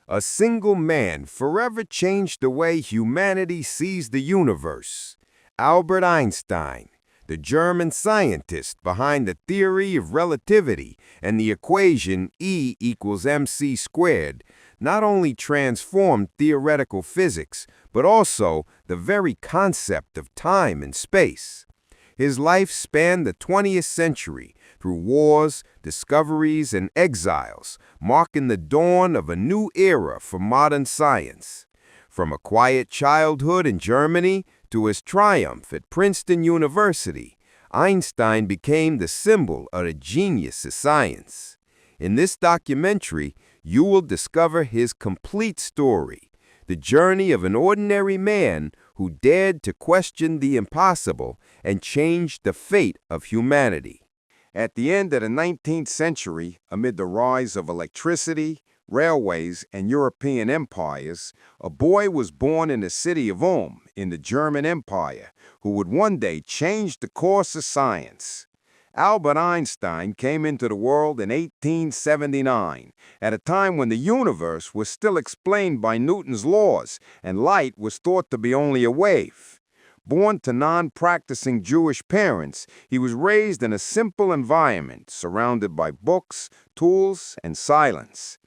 A single man forever changed the way humanity sees the universe. Albert Einstein, the German scientist behind the theory of relativity and the equation E equals mc squared, not only transformed theoretical physics, but also the very concept of time and space. His life spanned the 20th century through wars, discoveries, and exiles, marking the dawn of a new era for modern science. From a quiet childhood in Germany to his triumph at Princeton University, Einstein became the symbol of the genius of science. In this documentary, you will discover his complete story, the journey of an ordinary man who dared to question the impossible and changed the fate of humanity. At the end of the 19th century, amid the rise of electricity, railways, and European empires, a boy was born in the city of Ulm in the German Empire who would one day change the course of science. Albert Einstein came into the world in 1879, at a time when the universe was still explained by Newton's laws and light was thought to be only a wave. Born to non-practicing Jewish parents, he was raised in a simple environment surrounded by books, tools, and silence.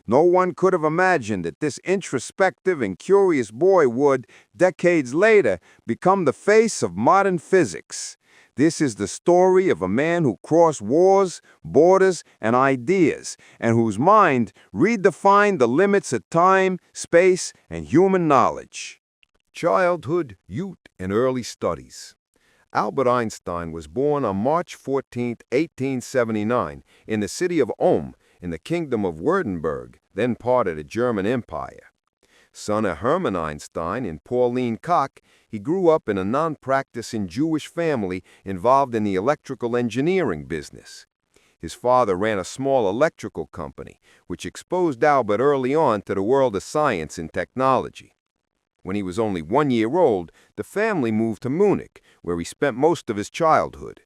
No one could have imagined that this introspective and curious boy would, decades later, become the face of modern physics. This is the story of a man who crossed wars, borders, and ideas, and whose mind redefined the limits of time, space, and human knowledge. Childhood, youth, and early studies. Albert Einstein was born on March 14, 1879, in the city of Ulm, in the Kingdom of Württemberg, then part of the German Empire. Son of Hermann Einstein and Pauline Koch, he grew up in a non-practicing Jewish family involved in the electrical engineering business. His father ran a small electrical company, which exposed Albert early on to the world of science and technology. When he was only 1 year old, the family moved to Munich, where he spent most of his childhood.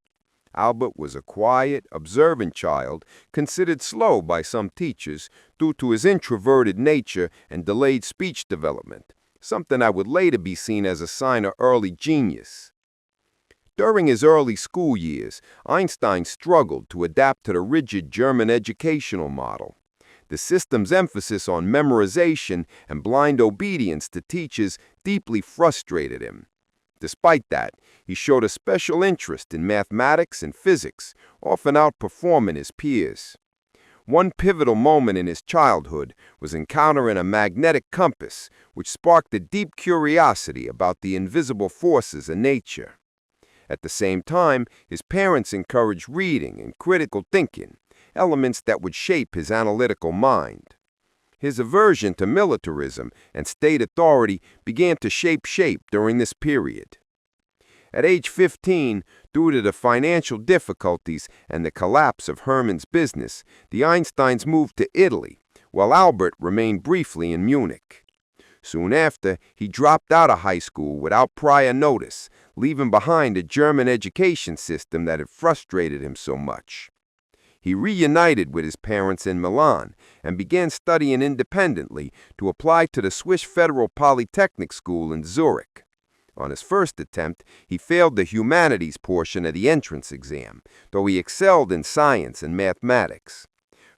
Albert was a quiet, observant child, considered slow by some teachers due to his introverted nature and delayed speech development, something that would later be seen as a sign of early genius. During his early school years, Einstein struggled to adapt to the rigid German educational model. The system's emphasis on memorization and blind obedience to teachers deeply frustrated him. Despite that, he showed a special interest in mathematics and physics, often outperforming his peers. One pivotal moment in his childhood was encountering a magnetic compass, which sparked a deep curiosity about the invisible forces of nature. At the same time, his parents encouraged reading and critical thinking, elements that would shape his analytical mind. His aversion to militarism and state authority began to shape during this period. At age 15, due to the financial difficulties and the collapse of Hermann's business, the Einsteins moved to Italy, while Albert remained briefly in Munich. Soon after, he dropped out of high school without prior notice, leaving behind a German education system that had frustrated him so much. He reunited with his parents in Milan and began studying independently to apply to the Swiss Federal Polytechnic School in Zurich. On his first attempt, he failed the humanities portion of the entrance exam, though he excelled in science and mathematics.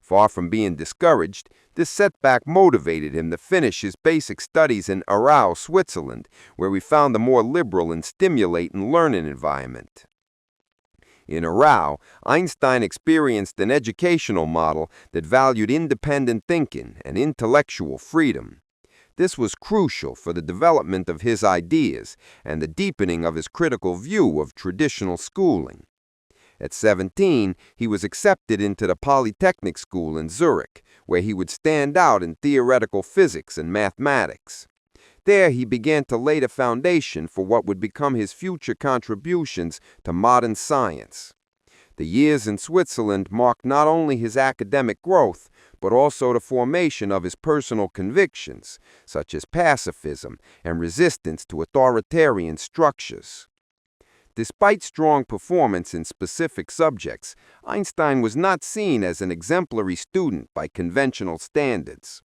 Far from being discouraged, this setback motivated him to finish his basic studies in Aarau, Switzerland, where he found a more liberal and stimulating learning environment. In Aarau, Einstein experienced an educational model that valued independent thinking and intellectual freedom. This was crucial for the development of his ideas and the deepening of his critical view of traditional schooling. At 17, he was accepted into the Polytechnic School in Zurich, where he would stand out in theoretical physics and mathematics. There, he began to lay the foundation for what would become his future contributions to modern science. The years in Switzerland marked not only his academic growth, but also the formation of his personal convictions, such as pacifism and resistance to authoritarian structures. Despite strong performance in specific subjects, Einstein was not seen as an exemplary student by conventional standards.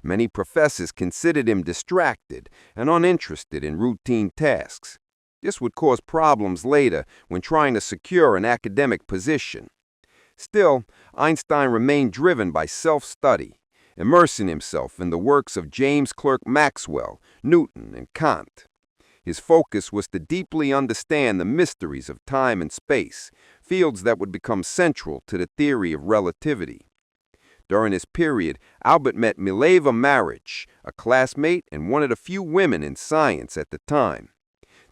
Many professors considered him distracted and uninterested in routine tasks. This would cause problems later when trying to secure an academic position. Still, Einstein remained driven by self-study, immersing himself in the works of James Clerk Maxwell, Newton, and Kant. His focus was to deeply understand the mysteries of time and space, fields that would become central to the theory of relativity. During this period, Albert met Mileva Maric, a classmate and one of the few women in science at the time.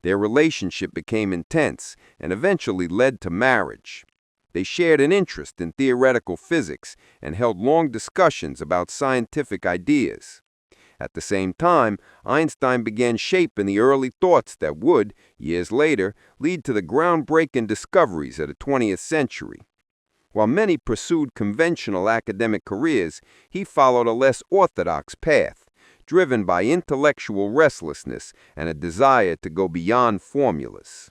Their relationship became intense and eventually led to marriage. They shared an interest in theoretical physics and held long discussions about scientific ideas. At the same time, Einstein began shaping the early thoughts that would, years later, lead to the groundbreaking discoveries of the 20th century. While many pursued conventional academic careers, he followed a less orthodox path, driven by intellectual restlessness and a desire to go beyond formulas.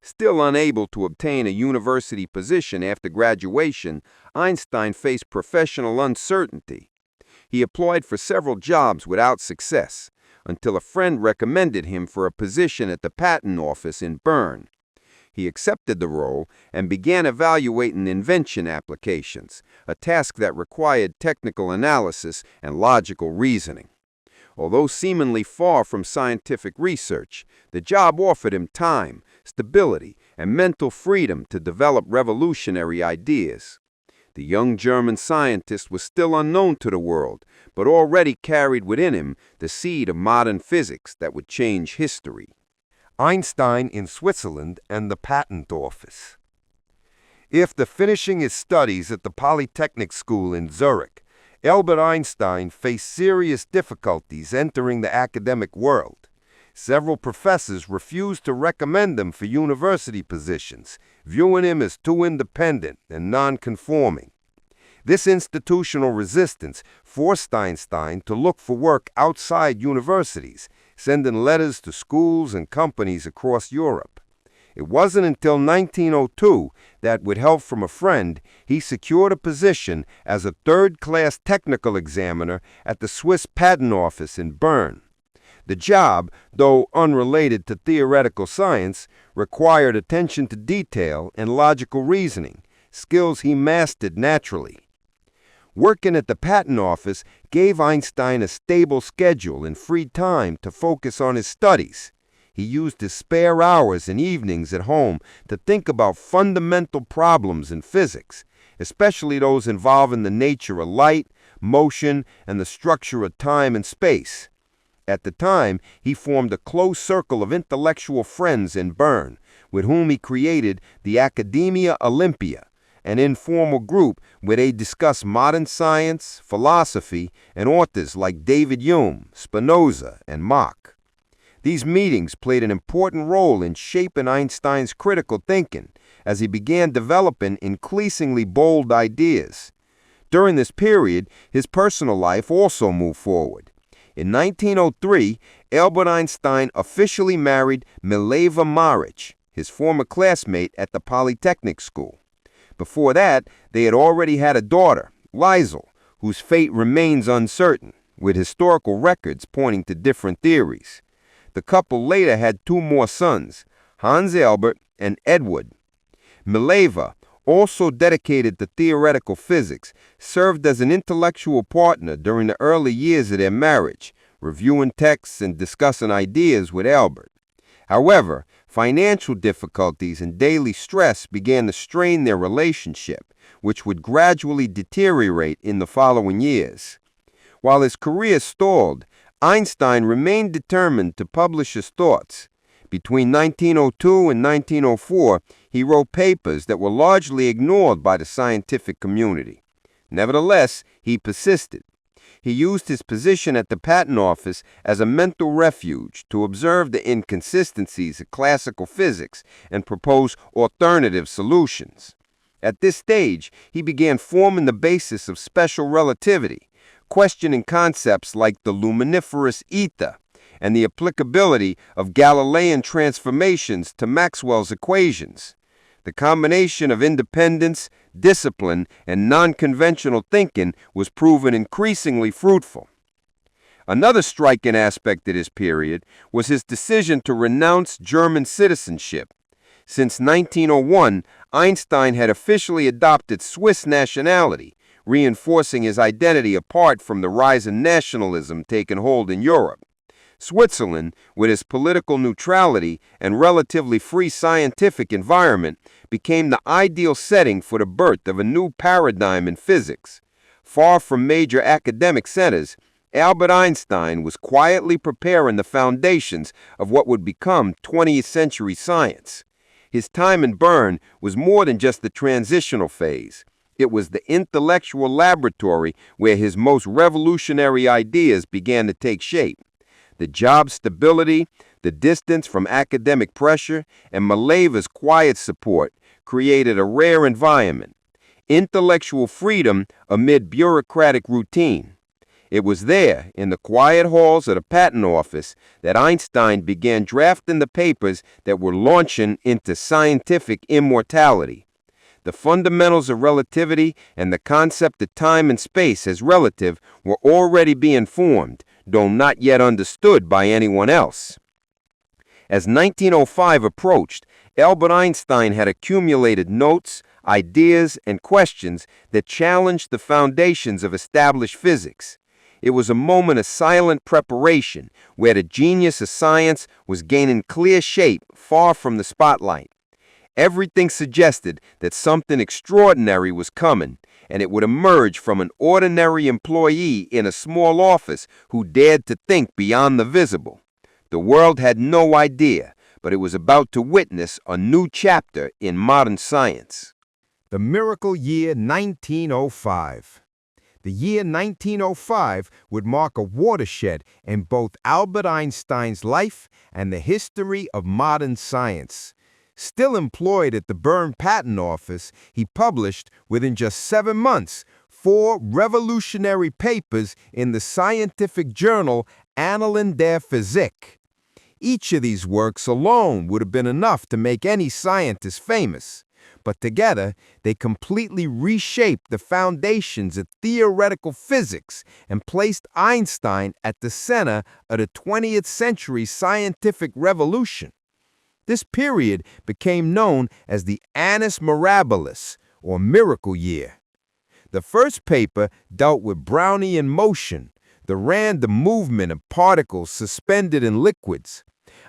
Still unable to obtain a university position after graduation, Einstein faced professional uncertainty. He applied for several jobs without success, until a friend recommended him for a position at the patent office in Bern. He accepted the role and began evaluating invention applications, a task that required technical analysis and logical reasoning. Although seemingly far from scientific research, the job offered him time, stability, and mental freedom to develop revolutionary ideas. The young German scientist was still unknown to the world, but already carried within him the seed of modern physics that would change history. Einstein in Switzerland and the Patent Office. After finishing his studies at the Polytechnic School in Zurich, Albert Einstein faced serious difficulties entering the academic world. Several professors refused to recommend him for university positions, viewing him as too independent and nonconforming. This institutional resistance forced Einstein to look for work outside universities, sending letters to schools and companies across Europe. It wasn't until 1902 that, with help from a friend, he secured a position as a third-class technical examiner at the Swiss Patent Office in Bern. The job, though unrelated to theoretical science, required attention to detail and logical reasoning, skills he mastered naturally. Working at the patent office gave Einstein a stable schedule and free time to focus on his studies. He used his spare hours and evenings at home to think about fundamental problems in physics, especially those involving the nature of light, motion, and the structure of time and space. At the time, he formed a close circle of intellectual friends in Bern, with whom he created the Academia Olympia, an informal group where they discuss modern science, philosophy, and authors like David Hume, Spinoza, and Mach. These meetings played an important role in shaping Einstein's critical thinking as he began developing increasingly bold ideas. During this period, his personal life also moved forward. In 1903, Albert Einstein officially married Mileva Maric, his former classmate at the Polytechnic School. Before that, they had already had a daughter, Liesl, whose fate remains uncertain, with historical records pointing to different theories. The couple later had two more sons, Hans Albert and Edward. Mileva, also dedicated to theoretical physics, served as an intellectual partner during the early years of their marriage, reviewing texts and discussing ideas with Albert. However, financial difficulties and daily stress began to strain their relationship, which would gradually deteriorate in the following years. While his career stalled, Einstein remained determined to publish his thoughts. Between 1902 and 1904, he wrote papers that were largely ignored by the scientific community. Nevertheless, he persisted. He used his position at the patent office as a mental refuge to observe the inconsistencies of classical physics and propose alternative solutions. At this stage, he began forming the basis of special relativity, questioning concepts like the luminiferous ether and the applicability of Galilean transformations to Maxwell's equations. The combination of independence, discipline, and non-conventional thinking was proven increasingly fruitful. Another striking aspect of this period was his decision to renounce German citizenship. Since 1901, Einstein had officially adopted Swiss nationality, reinforcing his identity apart from the rise of nationalism taking hold in Europe. Switzerland, with its political neutrality and relatively free scientific environment, became the ideal setting for the birth of a new paradigm in physics. Far from major academic centers, Albert Einstein was quietly preparing the foundations of what would become 20th century science. His time in Bern was more than just the transitional phase. It was the intellectual laboratory where his most revolutionary ideas began to take shape. The job stability, the distance from academic pressure, and Maleva's quiet support created a rare environment. Intellectual freedom amid bureaucratic routine. It was there, in the quiet halls of the patent office, that Einstein began drafting the papers that were launching into scientific immortality. The fundamentals of relativity and the concept of time and space as relative were already being formed, though not yet understood by anyone else. As 1905 approached, Albert Einstein had accumulated notes, ideas, and questions that challenged the foundations of established physics. It was a moment of silent preparation where the genius of science was gaining clear shape far from the spotlight. Everything suggested that something extraordinary was coming, and it would emerge from an ordinary employee in a small office who dared to think beyond the visible. The world had no idea, but it was about to witness a new chapter in modern science. The miracle year 1905. The year 1905 would mark a watershed in both Albert Einstein's life and the history of modern science. Still employed at the Bern Patent Office, he published, within just 7 months, 4 revolutionary papers in the scientific journal Annalen der Physik. Each of these works alone would have been enough to make any scientist famous, but together they completely reshaped the foundations of theoretical physics and placed Einstein at the center of the 20th century scientific revolution. This period became known as the Annus Mirabilis, or Miracle Year. The first paper dealt with Brownian motion, the random movement of particles suspended in liquids.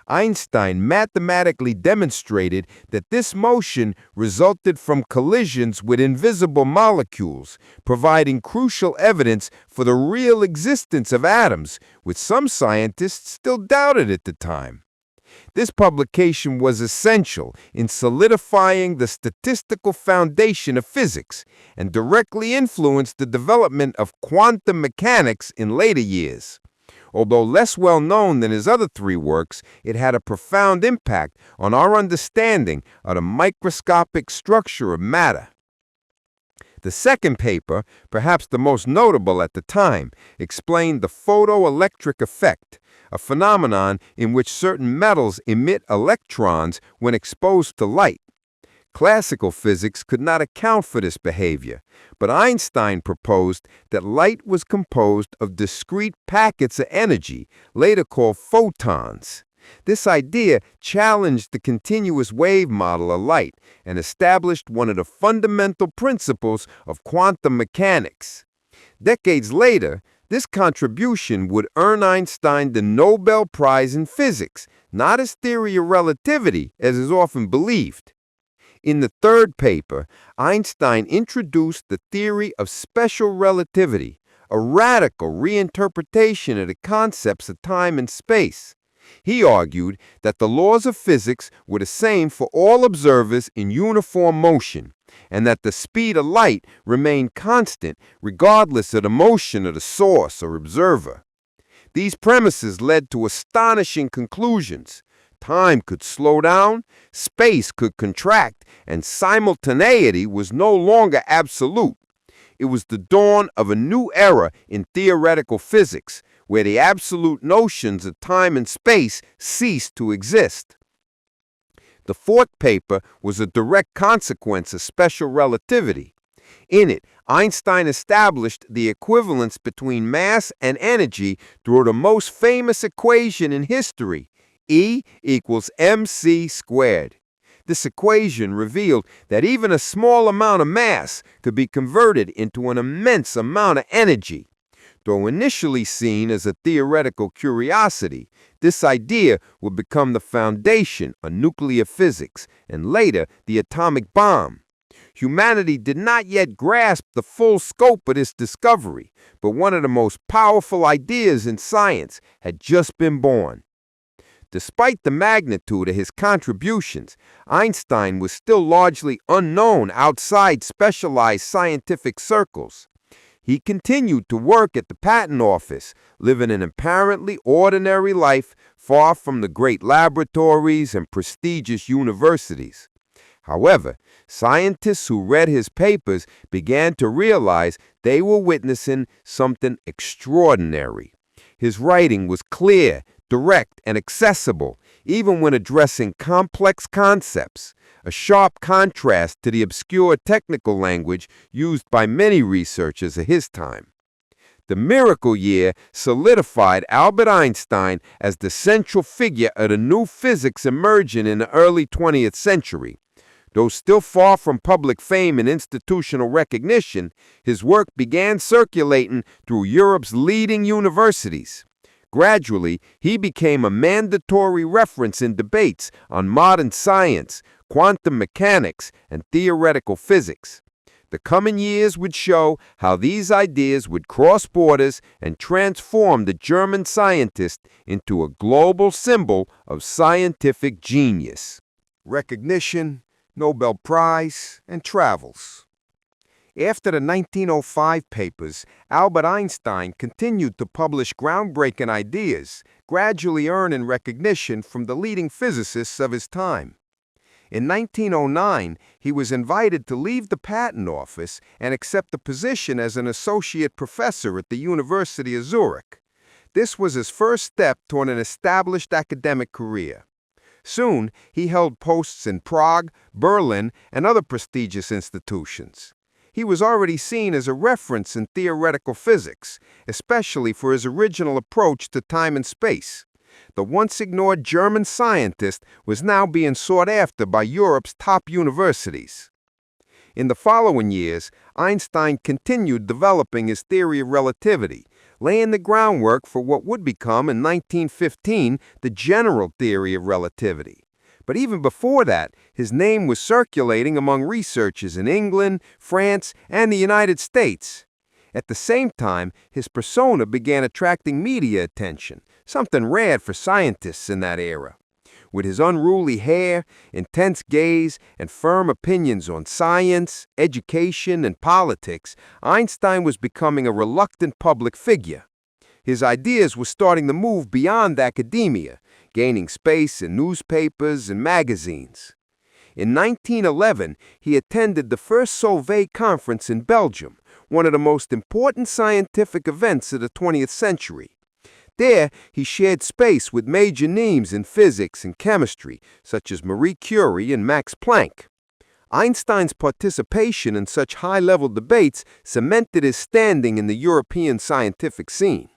Einstein mathematically demonstrated that this motion resulted from collisions with invisible molecules, providing crucial evidence for the real existence of atoms, which some scientists still doubted at the time. This publication was essential in solidifying the statistical foundation of physics and directly influenced the development of quantum mechanics in later years. Although less well known than his other 3 works, it had a profound impact on our understanding of the microscopic structure of matter. The second paper, perhaps the most notable at the time, explained the photoelectric effect, a phenomenon in which certain metals emit electrons when exposed to light. Classical physics could not account for this behavior, but Einstein proposed that light was composed of discrete packets of energy, later called photons. This idea challenged the continuous wave model of light and established one of the fundamental principles of quantum mechanics. Decades later, this contribution would earn Einstein the Nobel Prize in Physics, not his theory of relativity, as is often believed. In the third paper, Einstein introduced the theory of special relativity, a radical reinterpretation of the concepts of time and space. He argued that the laws of physics were the same for all observers in uniform motion, and that the speed of light remained constant regardless of the motion of the source or observer. These premises led to astonishing conclusions. Time could slow down, space could contract, and simultaneity was no longer absolute. It was the dawn of a new era in theoretical physics, where the absolute notions of time and space ceased to exist. The fourth paper was a direct consequence of special relativity. In it, Einstein established the equivalence between mass and energy through the most famous equation in history, E equals mc squared. This equation revealed that even a small amount of mass could be converted into an immense amount of energy. Though initially seen as a theoretical curiosity, this idea would become the foundation of nuclear physics and later the atomic bomb. Humanity did not yet grasp the full scope of this discovery, but one of the most powerful ideas in science had just been born. Despite the magnitude of his contributions, Einstein was still largely unknown outside specialized scientific circles. He continued to work at the patent office, living an apparently ordinary life far from the great laboratories and prestigious universities. However, scientists who read his papers began to realize they were witnessing something extraordinary. His writing was clear, direct, and accessible, even when addressing complex concepts, a sharp contrast to the obscure technical language used by many researchers of his time. The miracle year solidified Albert Einstein as the central figure of the new physics emerging in the early 20th century. Though still far from public fame and institutional recognition, his work began circulating through Europe's leading universities. Gradually, he became a mandatory reference in debates on modern science, quantum mechanics, and theoretical physics. The coming years would show how these ideas would cross borders and transform the German scientist into a global symbol of scientific genius. Recognition, Nobel Prize, and travels. After the 1905 papers, Albert Einstein continued to publish groundbreaking ideas, gradually earning recognition from the leading physicists of his time. In 1909, he was invited to leave the patent office and accept a position as an associate professor at the University of Zurich. This was his first step toward an established academic career. Soon, he held posts in Prague, Berlin, and other prestigious institutions. He was already seen as a reference in theoretical physics, especially for his original approach to time and space. The once ignored German scientist was now being sought after by Europe's top universities. In the following years, Einstein continued developing his theory of relativity, laying the groundwork for what would become in 1915 the general theory of relativity. But even before that, his name was circulating among researchers in England, France, and the United States. At the same time, his persona began attracting media attention, something rare for scientists in that era. With his unruly hair, intense gaze, and firm opinions on science, education, and politics, Einstein was becoming a reluctant public figure. His ideas were starting to move beyond academia, gaining space in newspapers and magazines. In 1911, he attended the first Solvay conference in Belgium, one of the most important scientific events of the 20th century. There, he shared space with major names in physics and chemistry, such as Marie Curie and Max Planck. Einstein's participation in such high-level debates cemented his standing in the European scientific scene.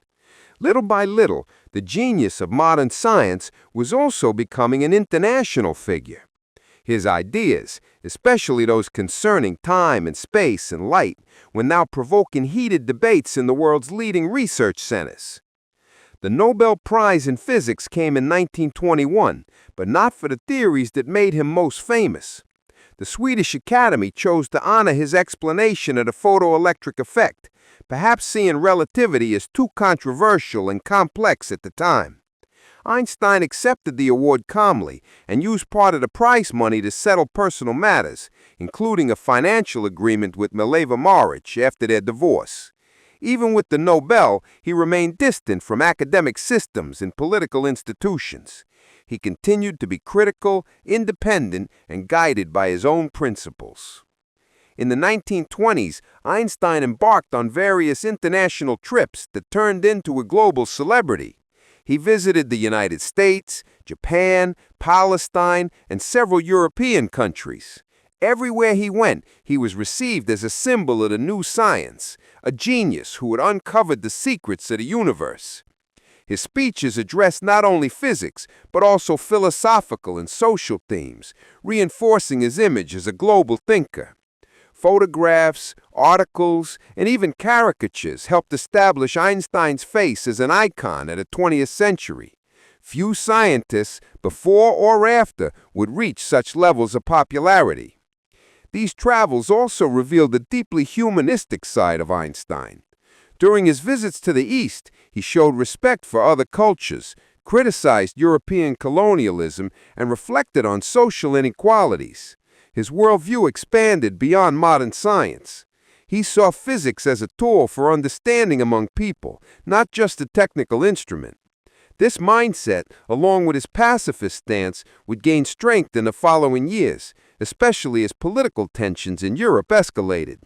Little by little, the genius of modern science was also becoming an international figure. His ideas, especially those concerning time and space and light, were now provoking heated debates in the world's leading research centers. The Nobel Prize in Physics came in 1921, but not for the theories that made him most famous. The Swedish Academy chose to honor his explanation of the photoelectric effect, perhaps seeing relativity as too controversial and complex at the time. Einstein accepted the award calmly and used part of the prize money to settle personal matters, including a financial agreement with Mileva Maric after their divorce. Even with the Nobel, he remained distant from academic systems and political institutions. He continued to be critical, independent, and guided by his own principles. In the 1920s, Einstein embarked on various international trips that turned into a global celebrity. He visited the United States, Japan, Palestine, and several European countries. Everywhere he went, he was received as a symbol of the new science, a genius who had uncovered the secrets of the universe. His speeches addressed not only physics, but also philosophical and social themes, reinforcing his image as a global thinker. Photographs, articles, and even caricatures helped establish Einstein's face as an icon of the 20th century. Few scientists, before or after, would reach such levels of popularity. These travels also revealed the deeply humanistic side of Einstein. During his visits to the East, he showed respect for other cultures, criticized European colonialism, and reflected on social inequalities. His worldview expanded beyond modern science. He saw physics as a tool for understanding among people, not just a technical instrument. This mindset, along with his pacifist stance, would gain strength in the following years, especially as political tensions in Europe escalated.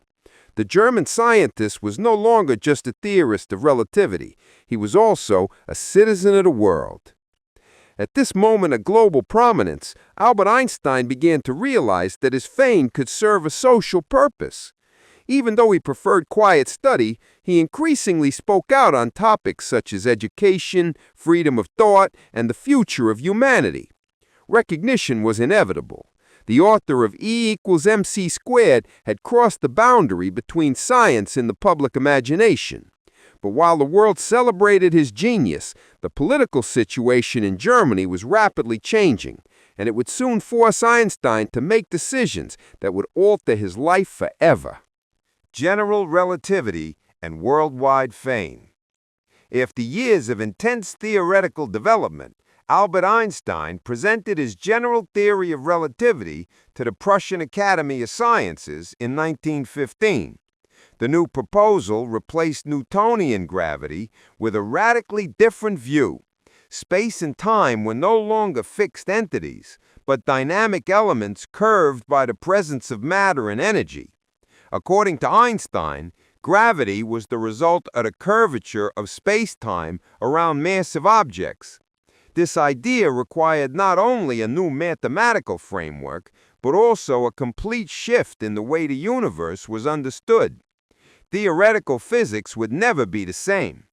The German scientist was no longer just a theorist of relativity. He was also a citizen of the world. At this moment of global prominence, Albert Einstein began to realize that his fame could serve a social purpose. Even though he preferred quiet study, he increasingly spoke out on topics such as education, freedom of thought, and the future of humanity. Recognition was inevitable. The author of E=mc² had crossed the boundary between science and the public imagination. But while the world celebrated his genius, the political situation in Germany was rapidly changing, and it would soon force Einstein to make decisions that would alter his life forever. General relativity and worldwide fame. After years of intense theoretical development, Albert Einstein presented his general theory of relativity to the Prussian Academy of Sciences in 1915. The new proposal replaced Newtonian gravity with a radically different view. Space and time were no longer fixed entities, but dynamic elements curved by the presence of matter and energy. According to Einstein, gravity was the result of the curvature of space-time around massive objects. This idea required not only a new mathematical framework, but also a complete shift in the way the universe was understood. Theoretical physics would never be the same.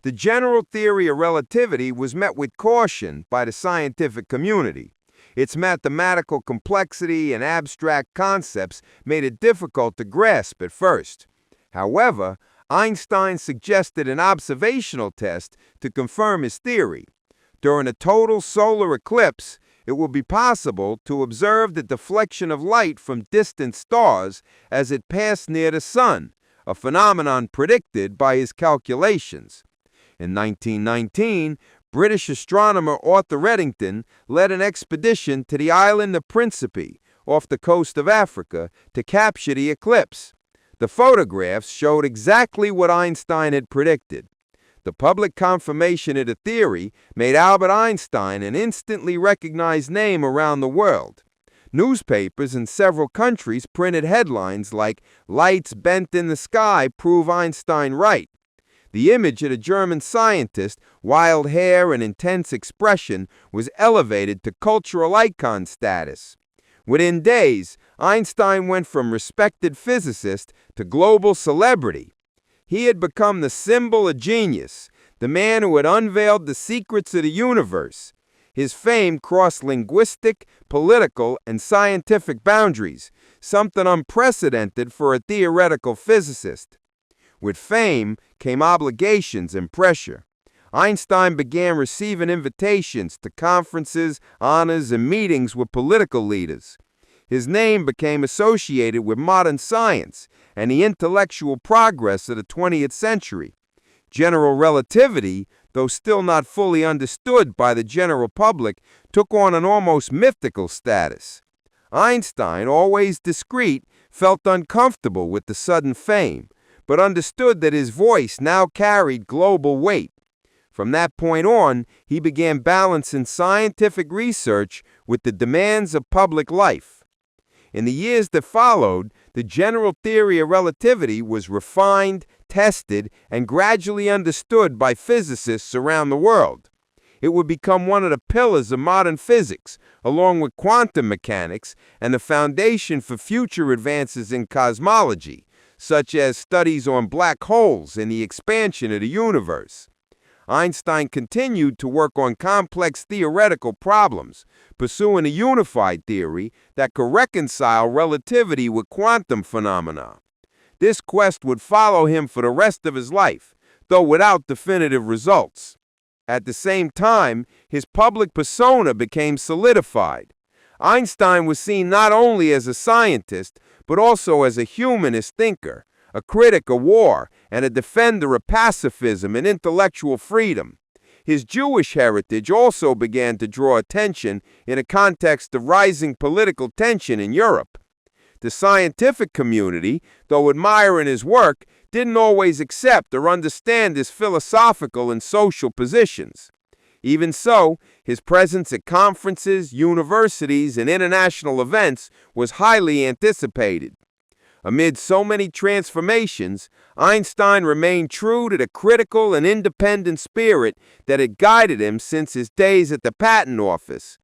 The general theory of relativity was met with caution by the scientific community. Its mathematical complexity and abstract concepts made it difficult to grasp at first. However, Einstein suggested an observational test to confirm his theory. During a total solar eclipse, it will be possible to observe the deflection of light from distant stars as it passed near the sun, a phenomenon predicted by his calculations. In 1919, British astronomer Arthur Eddington led an expedition to the island of Princeton, off the coast of Africa, to capture the eclipse. The photographs showed exactly what Einstein had predicted. The public confirmation of the theory made Albert Einstein an instantly recognized name around the world. Newspapers in several countries printed headlines like "Lights bent in the sky prove Einstein right." The image of the German scientist, wild hair and intense expression, was elevated to cultural icon status. Within days, Einstein went from respected physicist to global celebrity. He had become the symbol of genius, the man who had unveiled the secrets of the universe. His fame crossed linguistic, political, and scientific boundaries, something unprecedented for a theoretical physicist. With fame came obligations and pressure. Einstein began receiving invitations to conferences, honors, and meetings with political leaders. His name became associated with modern science and the intellectual progress of the 20th century. General relativity, though still not fully understood by the general public, took on an almost mythical status. Einstein, always discreet, felt uncomfortable with the sudden fame, but understood that his voice now carried global weight. From that point on, he began balancing scientific research with the demands of public life. In the years that followed, the general theory of relativity was refined, tested, and gradually understood by physicists around the world. It would become one of the pillars of modern physics, along with quantum mechanics, and the foundation for future advances in cosmology, such as studies on black holes and the expansion of the universe. Einstein continued to work on complex theoretical problems, pursuing a unified theory that could reconcile relativity with quantum phenomena. This quest would follow him for the rest of his life, though without definitive results. At the same time, his public persona became solidified. Einstein was seen not only as a scientist, but also as a humanist thinker, a critic of war, and a defender of pacifism and intellectual freedom. His Jewish heritage also began to draw attention in a context of rising political tension in Europe. The scientific community, though admiring his work, didn't always accept or understand his philosophical and social positions. Even so, his presence at conferences, universities, and international events was highly anticipated. Amid so many transformations, Einstein remained true to the critical and independent spirit that had guided him since his days at the patent office.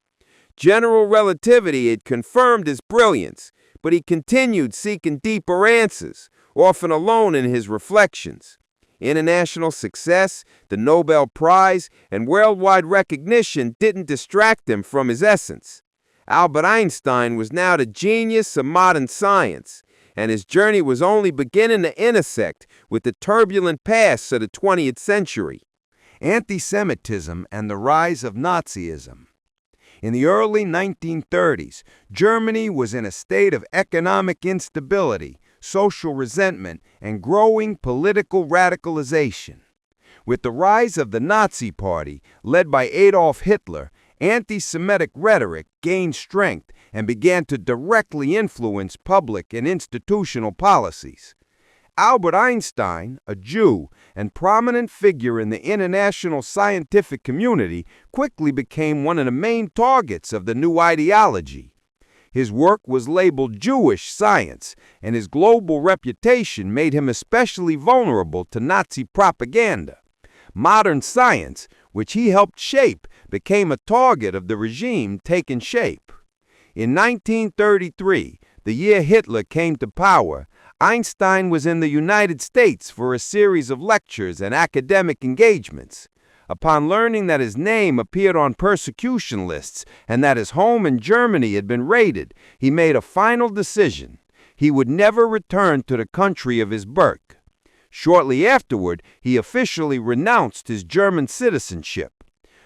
General relativity had confirmed his brilliance, but he continued seeking deeper answers, often alone in his reflections. International success, the Nobel Prize, and worldwide recognition didn't distract him from his essence. Albert Einstein was now the genius of modern science, and his journey was only beginning to intersect with the turbulent past of the 20th century. Anti-Semitism and the rise of Nazism. In the early 1930s, Germany was in a state of economic instability, social resentment, and growing political radicalization. With the rise of the Nazi Party, led by Adolf Hitler, anti-Semitic rhetoric gained strength and began to directly influence public and institutional policies. Albert Einstein, a Jew and prominent figure in the international scientific community, quickly became one of the main targets of the new ideology. His work was labeled Jewish science, and his global reputation made him especially vulnerable to Nazi propaganda. Modern science, which he helped shape, became a target of the regime taking shape. In 1933, the year Hitler came to power, Einstein was in the United States for a series of lectures and academic engagements. Upon learning that his name appeared on persecution lists and that his home in Germany had been raided, he made a final decision. He would never return to the country of his birth. Shortly afterward, he officially renounced his German citizenship.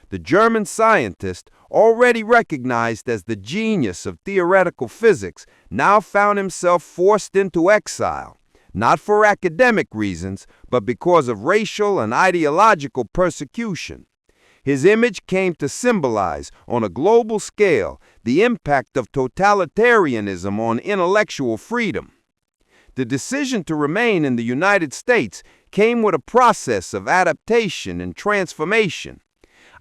The German scientist, already recognized as the genius of theoretical physics, now found himself forced into exile, not for academic reasons, but because of racial and ideological persecution. His image came to symbolize, on a global scale, the impact of totalitarianism on intellectual freedom. The decision to remain in the United States came with a process of adaptation and transformation.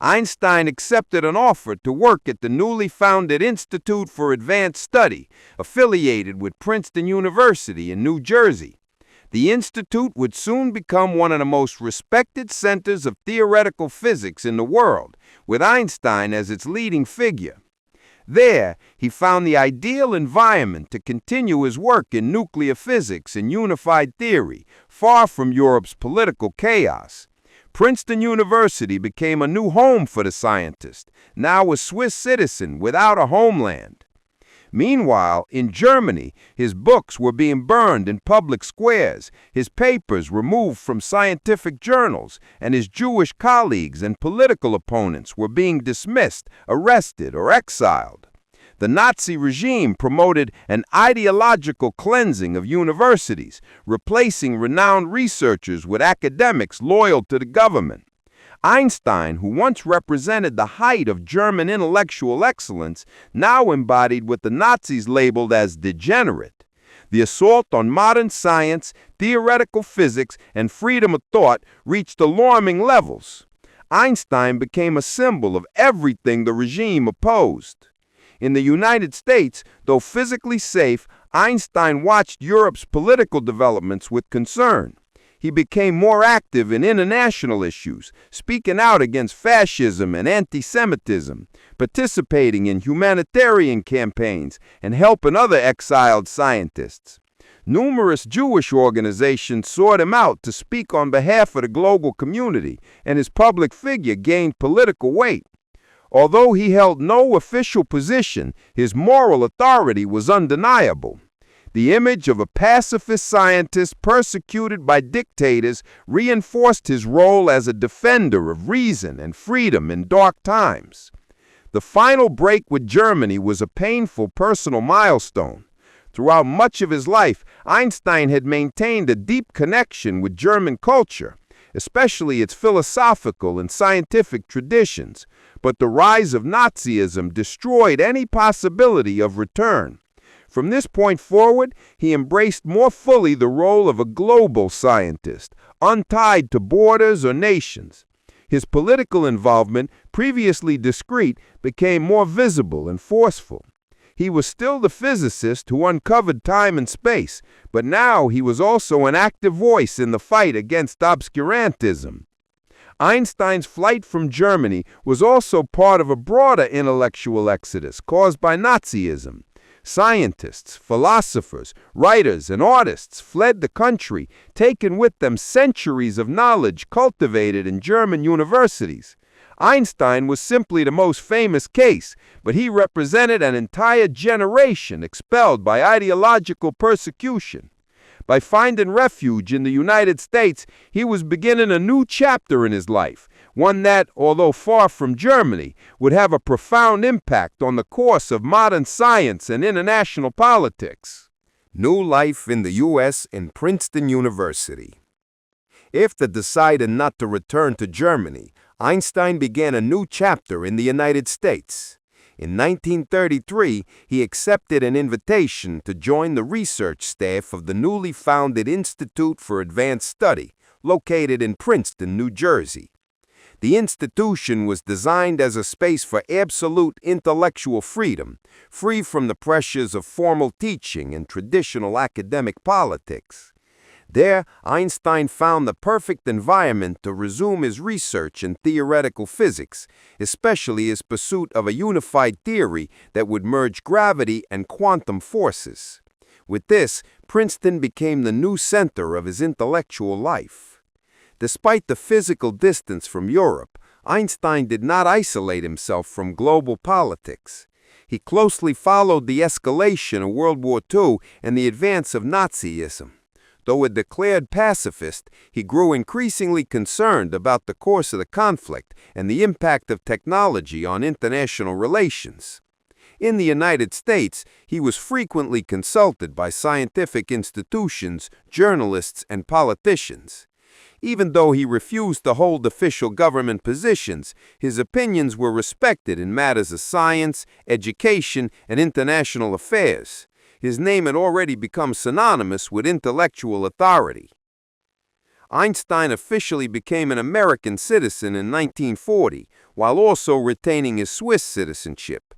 Einstein accepted an offer to work at the newly founded Institute for Advanced Study, affiliated with Princeton University in New Jersey. The institute would soon become one of the most respected centers of theoretical physics in the world, with Einstein as its leading figure. There, he found the ideal environment to continue his work in nuclear physics and unified theory, far from Europe's political chaos. Princeton University became a new home for the scientist, now a Swiss citizen without a homeland. Meanwhile, in Germany, his books were being burned in public squares, his papers removed from scientific journals, and his Jewish colleagues and political opponents were being dismissed, arrested, or exiled. The Nazi regime promoted an ideological cleansing of universities, replacing renowned researchers with academics loyal to the government. Einstein, who once represented the height of German intellectual excellence, now embodied what the Nazis labeled as degenerate. The assault on modern science, theoretical physics, and freedom of thought reached alarming levels. Einstein became a symbol of everything the regime opposed. In the United States, though physically safe, Einstein watched Europe's political developments with concern. he became more active in international issues, speaking out against fascism and anti-Semitism, participating in humanitarian campaigns, and helping other exiled scientists. Numerous Jewish organizations sought him out to speak on behalf of the global community, and his public figure gained political weight. Although he held no official position, his moral authority was undeniable. The image of a pacifist scientist persecuted by dictators reinforced his role as a defender of reason and freedom in dark times. The final break with Germany was a painful personal milestone. Throughout much of his life, Einstein had maintained a deep connection with German culture, especially its philosophical and scientific traditions, but the rise of Nazism destroyed any possibility of return. From this point forward, he embraced more fully the role of a global scientist, untied to borders or nations. His political involvement, previously discreet, became more visible and forceful. He was still the physicist who uncovered time and space, but now he was also an active voice in the fight against obscurantism. Einstein's flight from Germany was also part of a broader intellectual exodus caused by Nazism. Scientists, philosophers, writers, and artists fled the country, taking with them centuries of knowledge cultivated in German universities. Einstein was simply the most famous case, but he represented an entire generation expelled by ideological persecution. By finding refuge in the United States, he was beginning a new chapter in his life, one that, although far from Germany, would have a profound impact on the course of modern science and international politics. New life in the U.S. in Princeton University. After deciding not to return to Germany, Einstein began a new chapter in the United States. In 1933, he accepted an invitation to join the research staff of the newly founded Institute for Advanced Study, located in Princeton, New Jersey. The institution was designed as a space for absolute intellectual freedom, free from the pressures of formal teaching and traditional academic politics. There, Einstein found the perfect environment to resume his research in theoretical physics, especially his pursuit of a unified theory that would merge gravity and quantum forces. With this, Princeton became the new center of his intellectual life. Despite the physical distance from Europe, Einstein did not isolate himself from global politics. He closely followed the escalation of World War II and the advance of Nazism. Though a declared pacifist, he grew increasingly concerned about the course of the conflict and the impact of technology on international relations. In the United States, he was frequently consulted by scientific institutions, journalists, and politicians. Even though he refused to hold official government positions, his opinions were respected in matters of science, education, and international affairs. His name had already become synonymous with intellectual authority. Einstein officially became an American citizen in 1940, while also retaining his Swiss citizenship.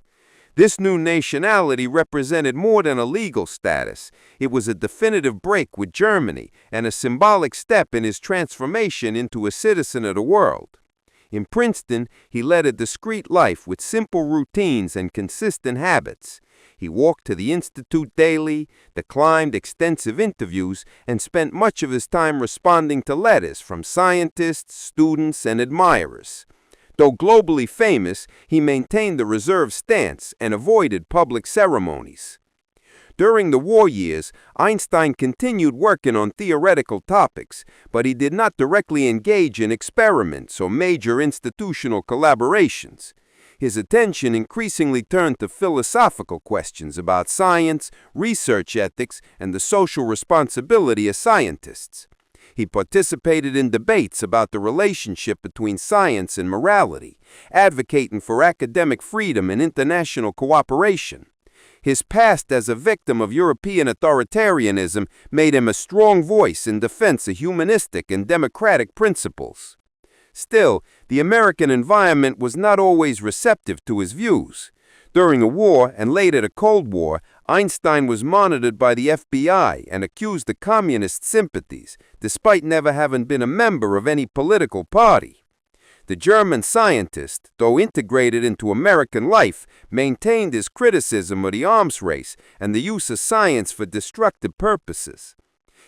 This new nationality represented more than a legal status. It was a definitive break with Germany and a symbolic step in his transformation into a citizen of the world. In Princeton, he led a discreet life with simple routines and consistent habits. He walked to the Institute daily, declined extensive interviews, and spent much of his time responding to letters from scientists, students, and admirers. Though globally famous, he maintained a reserved stance and avoided public ceremonies. During the war years, Einstein continued working on theoretical topics, but he did not directly engage in experiments or major institutional collaborations. His attention increasingly turned to philosophical questions about science, research ethics, and the social responsibility of scientists. He participated in debates about the relationship between science and morality, advocating for academic freedom and international cooperation. His past as a victim of European authoritarianism made him a strong voice in defense of humanistic and democratic principles. Still, the American environment was not always receptive to his views. During the war and later the Cold War, Einstein was monitored by the FBI and accused of communist sympathies, despite never having been a member of any political party. The German scientist, though integrated into American life, maintained his criticism of the arms race and the use of science for destructive purposes.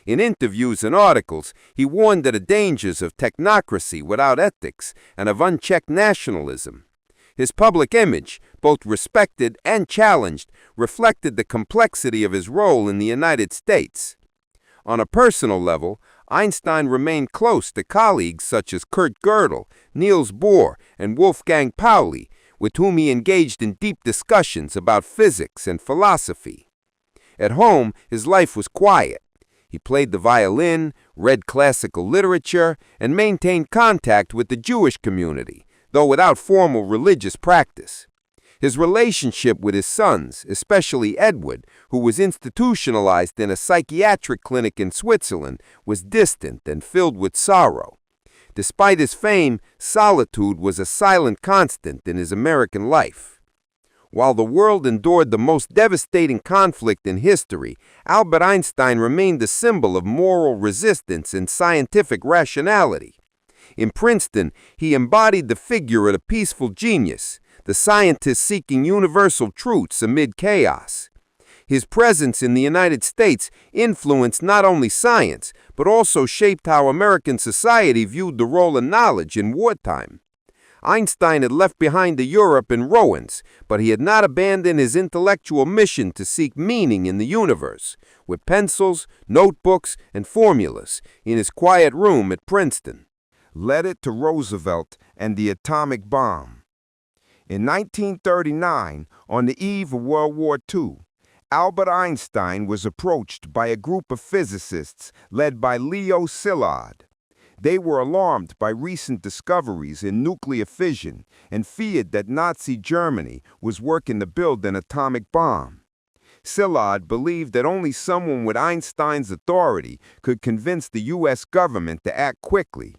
In interviews and articles, he warned of the dangers of technocracy without ethics and of unchecked nationalism. His public image, both respected and challenged, reflected the complexity of his role in the United States. On a personal level, Einstein remained close to colleagues such as Kurt Gödel, Niels Bohr, and Wolfgang Pauli, with whom he engaged in deep discussions about physics and philosophy. At home, his life was quiet. He played the violin, read classical literature, and maintained contact with the Jewish community, though without formal religious practice. His relationship with his sons, especially Edward, who was institutionalized in a psychiatric clinic in Switzerland, was distant and filled with sorrow. Despite his fame, solitude was a silent constant in his American life. While the world endured the most devastating conflict in history, Albert Einstein remained a symbol of moral resistance and scientific rationality. In Princeton, he embodied the figure of the peaceful genius, the scientist seeking universal truths amid chaos. His presence in the United States influenced not only science, but also shaped how American society viewed the role of knowledge in wartime. Einstein had left behind Europe in ruins, but he had not abandoned his intellectual mission to seek meaning in the universe, with pencils, notebooks, and formulas in his quiet room at Princeton. Letter to Roosevelt and the atomic bomb. In 1939, on the eve of World War II, Albert Einstein was approached by a group of physicists led by Leo Szilard. They were alarmed by recent discoveries in nuclear fission and feared that Nazi Germany was working to build an atomic bomb. Szilard believed that only someone with Einstein's authority could convince the U.S. government to act quickly.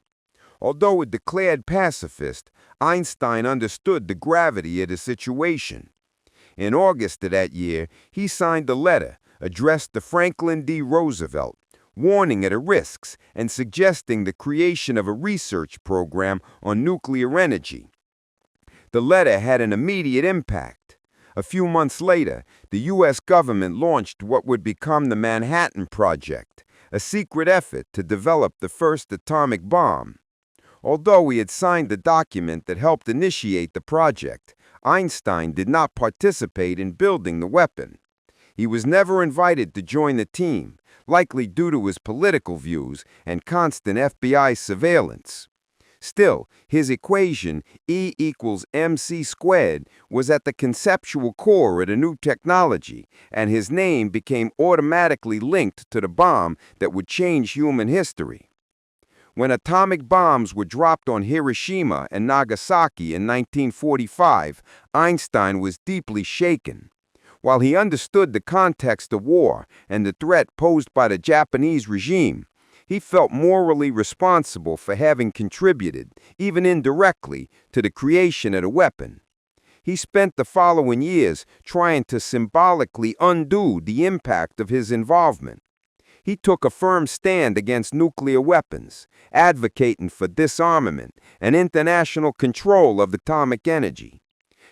Although a declared pacifist, Einstein understood the gravity of the situation. In August of that year, he signed a letter addressed to Franklin D. Roosevelt, warning of the risks and suggesting the creation of a research program on nuclear energy. The letter had an immediate impact. A few months later, the U.S. government launched what would become the Manhattan Project, a secret effort to develop the first atomic bomb. Although he had signed the document that helped initiate the project, Einstein did not participate in building the weapon. He was never invited to join the team, likely due to his political views and constant FBI surveillance. Still, his equation, E equals mc squared, was at the conceptual core of the new technology, and his name became automatically linked to the bomb that would change human history. When atomic bombs were dropped on Hiroshima and Nagasaki in 1945, Einstein was deeply shaken. While he understood the context of war and the threat posed by the Japanese regime, he felt morally responsible for having contributed, even indirectly, to the creation of the weapon. He spent the following years trying to symbolically undo the impact of his involvement. He took a firm stand against nuclear weapons, advocating for disarmament and international control of atomic energy.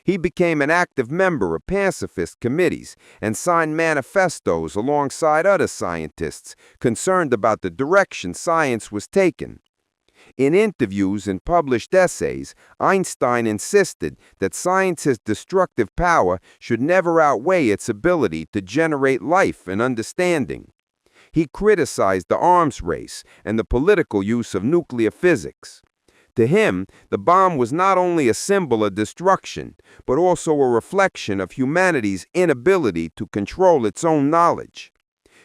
He became an active member of pacifist committees and signed manifestos alongside other scientists concerned about the direction science was taking. In interviews and published essays, Einstein insisted that science's destructive power should never outweigh its ability to generate life and understanding. He criticized the arms race and the political use of nuclear physics. To him, the bomb was not only a symbol of destruction, but also a reflection of humanity's inability to control its own knowledge.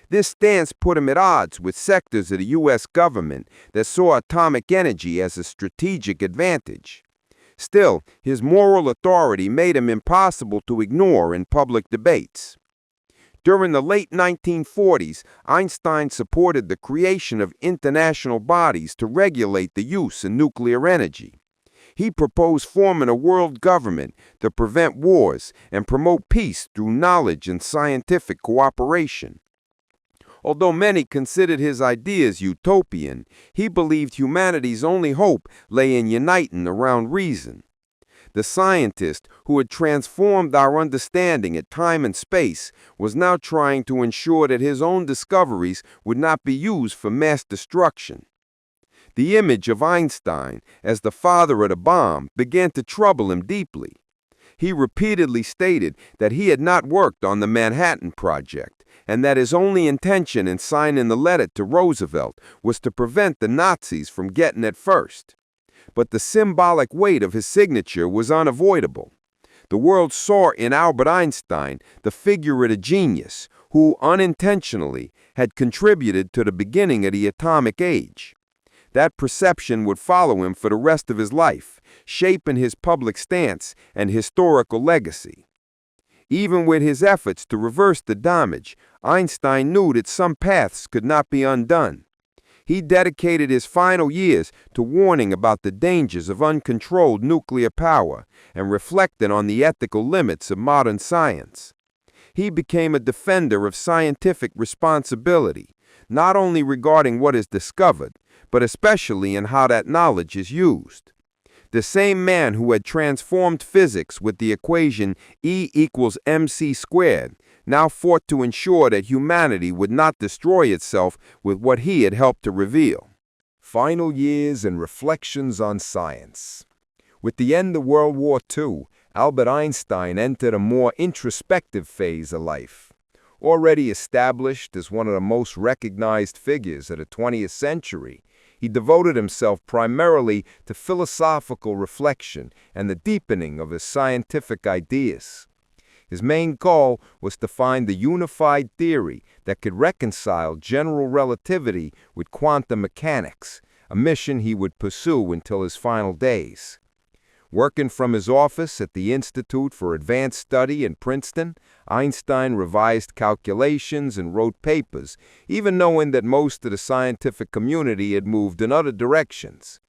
This stance put him at odds with sectors of the U.S. government that saw atomic energy as a strategic advantage. Still, his moral authority made him impossible to ignore in public debates. During the late 1940s, Einstein supported the creation of international bodies to regulate the use of nuclear energy. He proposed forming a world government to prevent wars and promote peace through knowledge and scientific cooperation. Although many considered his ideas utopian, he believed humanity's only hope lay in uniting around reason. The scientist who had transformed our understanding of time and space was now trying to ensure that his own discoveries would not be used for mass destruction. The image of Einstein as the father of the bomb began to trouble him deeply. He repeatedly stated that he had not worked on the Manhattan Project, and that his only intention in signing the letter to Roosevelt was to prevent the Nazis from getting it first. But the symbolic weight of his signature was unavoidable. The world saw in Albert Einstein the figure of a genius who, unintentionally, had contributed to the beginning of the atomic age. That perception would follow him for the rest of his life, shaping his public stance and historical legacy. Even with his efforts to reverse the damage, Einstein knew that some paths could not be undone. He dedicated his final years to warning about the dangers of uncontrolled nuclear power and reflecting on the ethical limits of modern science. He became a defender of scientific responsibility, not only regarding what is discovered, but especially in how that knowledge is used. The same man who had transformed physics with the equation E equals mc squared now fought to ensure that humanity would not destroy itself with what he had helped to reveal. Final years and reflections on science. With the end of World War II, Albert Einstein entered a more introspective phase of life. Already established as one of the most recognized figures of the 20th century, he devoted himself primarily to philosophical reflection and the deepening of his scientific ideas. His main goal was to find the unified theory that could reconcile general relativity with quantum mechanics, a mission he would pursue until his final days. Working from his office at the Institute for Advanced Study in Princeton, Einstein revised calculations and wrote papers, even knowing that most of the scientific community had moved in other directions.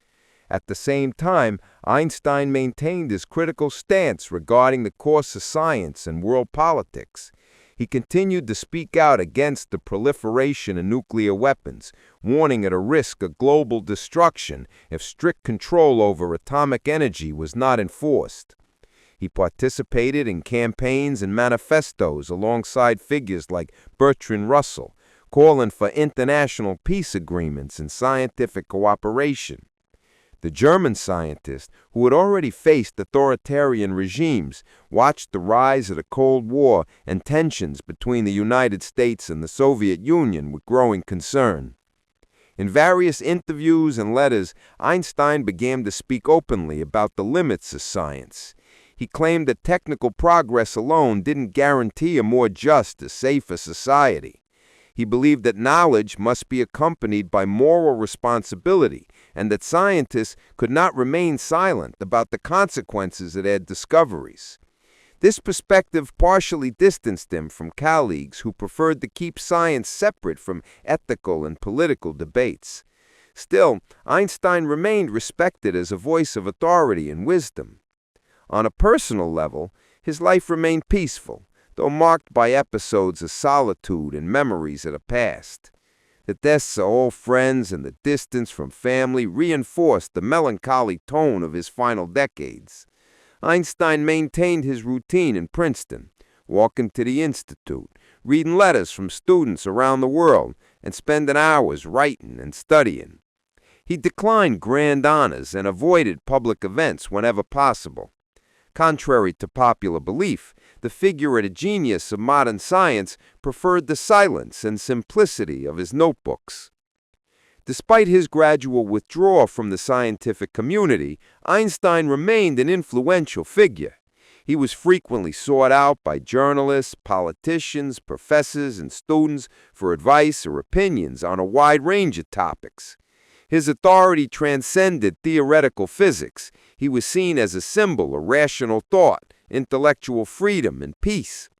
At the same time, Einstein maintained his critical stance regarding the course of science and world politics. He continued to speak out against the proliferation of nuclear weapons, warning of the risk of global destruction if strict control over atomic energy was not enforced. He participated in campaigns and manifestos alongside figures like Bertrand Russell, calling for international peace agreements and scientific cooperation. The German scientist, who had already faced authoritarian regimes, watched the rise of the Cold War and tensions between the United States and the Soviet Union with growing concern. In various interviews and letters, Einstein began to speak openly about the limits of science. He claimed that technical progress alone didn't guarantee a more just or safer society. He believed that knowledge must be accompanied by moral responsibility and that scientists could not remain silent about the consequences of their discoveries. This perspective partially distanced him from colleagues who preferred to keep science separate from ethical and political debates. Still, Einstein remained respected as a voice of authority and wisdom. On a personal level, his life remained peaceful, though marked by episodes of solitude and memories of the past. The deaths of old friends and the distance from family reinforced the melancholy tone of his final decades. Einstein maintained his routine in Princeton, walking to the Institute, reading letters from students around the world, and spending hours writing and studying. He declined grand honors and avoided public events whenever possible. Contrary to popular belief, the figure of the genius of modern science preferred the silence and simplicity of his notebooks. Despite his gradual withdrawal from the scientific community, Einstein remained an influential figure. He was frequently sought out by journalists, politicians, professors, and students for advice or opinions on a wide range of topics. His authority transcended theoretical physics. He was seen as a symbol of rational thought, intellectual freedom, and peace.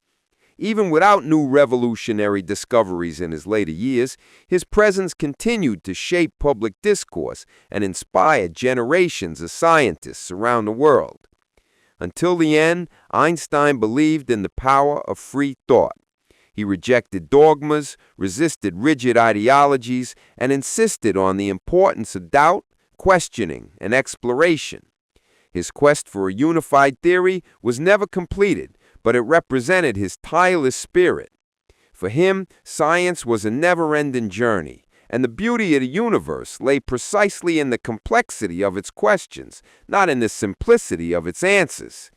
Even without new revolutionary discoveries in his later years, his presence continued to shape public discourse and inspire generations of scientists around the world. Until the end, Einstein believed in the power of free thought. He rejected dogmas, resisted rigid ideologies, and insisted on the importance of doubt, questioning, and exploration. His quest for a unified theory was never completed, but it represented his tireless spirit. For him, science was a never-ending journey, and the beauty of the universe lay precisely in the complexity of its questions, not in the simplicity of its answers.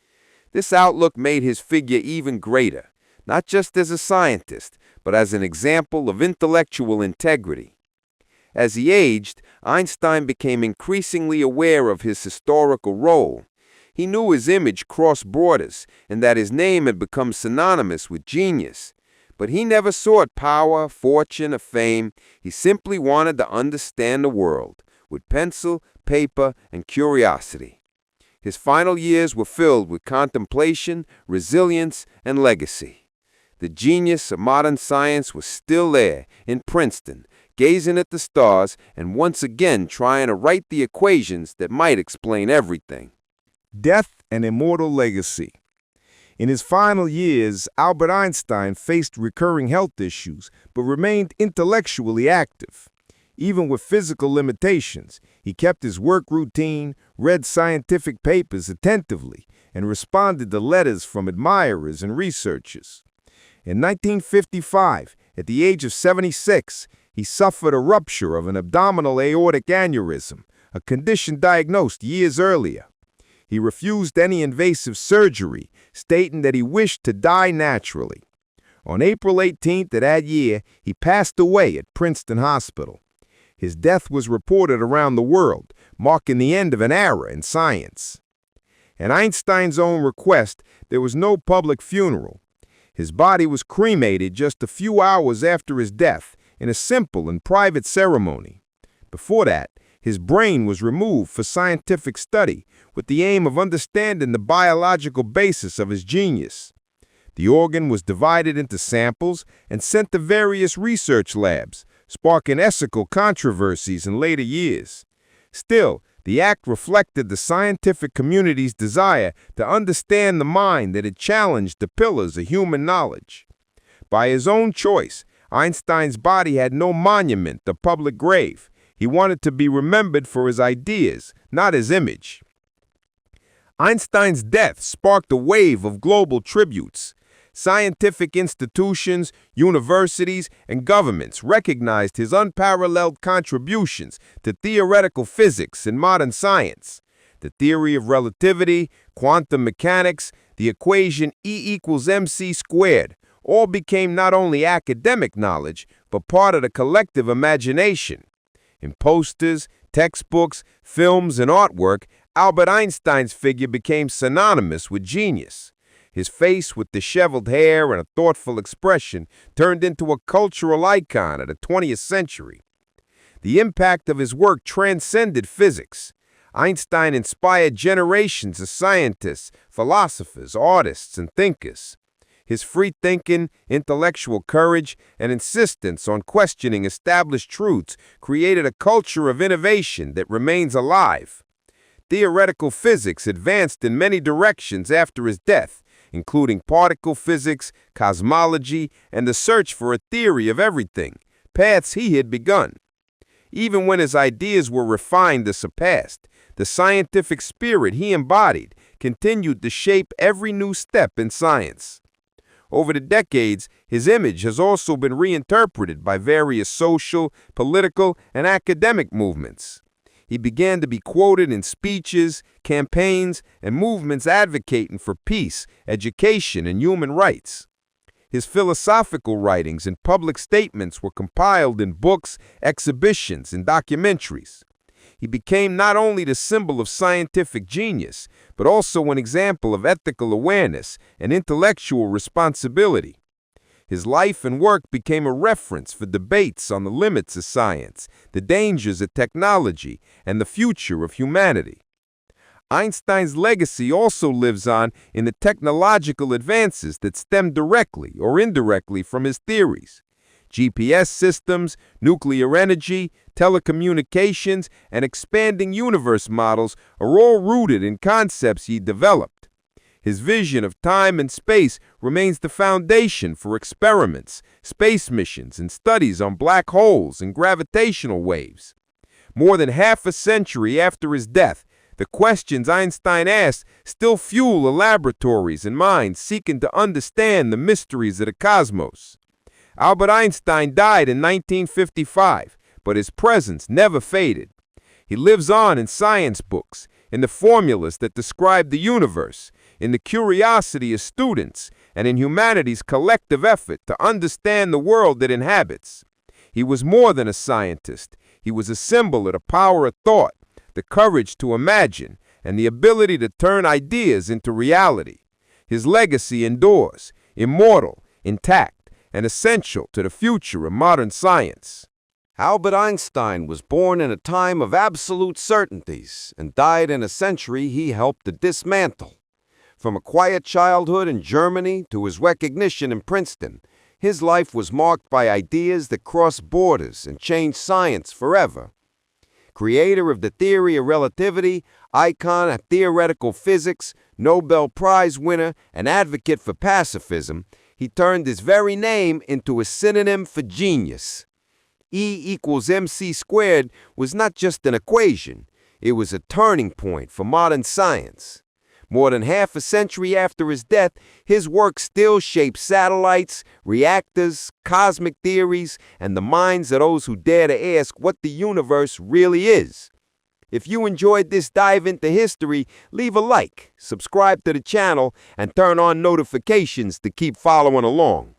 This outlook made his figure even greater, not just as a scientist, but as an example of intellectual integrity. As he aged, Einstein became increasingly aware of his historical role. He knew his image crossed borders and that his name had become synonymous with genius. But he never sought power, fortune, or fame. He simply wanted to understand the world with pencil, paper, and curiosity. His final years were filled with contemplation, resilience, and legacy. The genius of modern science was still there in Princeton, gazing at the stars and once again trying to write the equations that might explain everything. Death and immortal legacy. In his final years, Albert Einstein faced recurring health issues, but remained intellectually active. Even with physical limitations, he kept his work routine, read scientific papers attentively, and responded to letters from admirers and researchers. In 1955, at the age of 76, he suffered a rupture of an abdominal aortic aneurysm, a condition diagnosed years earlier. He refused any invasive surgery, stating that he wished to die naturally. On April 18th of that year, he passed away at Princeton Hospital. His death was reported around the world, marking the end of an era in science. At Einstein's own request, there was no public funeral. His body was cremated just a few hours after his death in a simple and private ceremony. Before that, his brain was removed for scientific study with the aim of understanding the biological basis of his genius. The organ was divided into samples and sent to various research labs, sparking ethical controversies in later years. Still, the act reflected the scientific community's desire to understand the mind that had challenged the pillars of human knowledge. By his own choice, Einstein's body had no monument or public grave. He wanted to be remembered for his ideas, not his image. Einstein's death sparked a wave of global tributes. Scientific institutions, universities, and governments recognized his unparalleled contributions to theoretical physics and modern science. The theory of relativity, quantum mechanics, the equation E=mc², all became not only academic knowledge, but part of the collective imagination. In posters, textbooks, films, and artwork, Albert Einstein's figure became synonymous with genius. His face with disheveled hair and a thoughtful expression turned into a cultural icon of the 20th century. The impact of his work transcended physics. Einstein inspired generations of scientists, philosophers, artists, and thinkers. His free-thinking, intellectual courage, and insistence on questioning established truths created a culture of innovation that remains alive. Theoretical physics advanced in many directions after his death, including particle physics, cosmology, and the search for a theory of everything, paths he had begun. Even when his ideas were refined or surpassed, the scientific spirit he embodied continued to shape every new step in science. Over the decades, his image has also been reinterpreted by various social, political, and academic movements. He began to be quoted in speeches, campaigns, and movements advocating for peace, education, and human rights. His philosophical writings and public statements were compiled in books, exhibitions, and documentaries. He became not only the symbol of scientific genius, but also an example of ethical awareness and intellectual responsibility. His life and work became a reference for debates on the limits of science, the dangers of technology, and the future of humanity. Einstein's legacy also lives on in the technological advances that stem directly or indirectly from his theories. GPS systems, nuclear energy, telecommunications, and expanding universe models are all rooted in concepts he developed. His vision of time and space remains the foundation for experiments, space missions, and studies on black holes and gravitational waves. More than half a century after his death, the questions Einstein asked still fuel the laboratories and minds seeking to understand the mysteries of the cosmos. Albert Einstein died in 1955, but his presence never faded. He lives on in science books, in the formulas that describe the universe, in the curiosity of students, and in humanity's collective effort to understand the world it inhabits. He was more than a scientist. He was a symbol of the power of thought, the courage to imagine, and the ability to turn ideas into reality. His legacy endures, immortal, intact, and essential to the future of modern science. Albert Einstein was born in a time of absolute certainties and died in a century he helped to dismantle. From a quiet childhood in Germany to his recognition in Princeton, his life was marked by ideas that crossed borders and changed science forever. Creator of the theory of relativity, icon of theoretical physics, Nobel Prize winner, and advocate for pacifism, he turned his very name into a synonym for genius. E=mc² was not just an equation, it was a turning point for modern science. More than half a century after his death, his work still shapes satellites, reactors, cosmic theories, and the minds of those who dare to ask what the universe really is. If you enjoyed this dive into history, leave a like, subscribe to the channel, and turn on notifications to keep following along.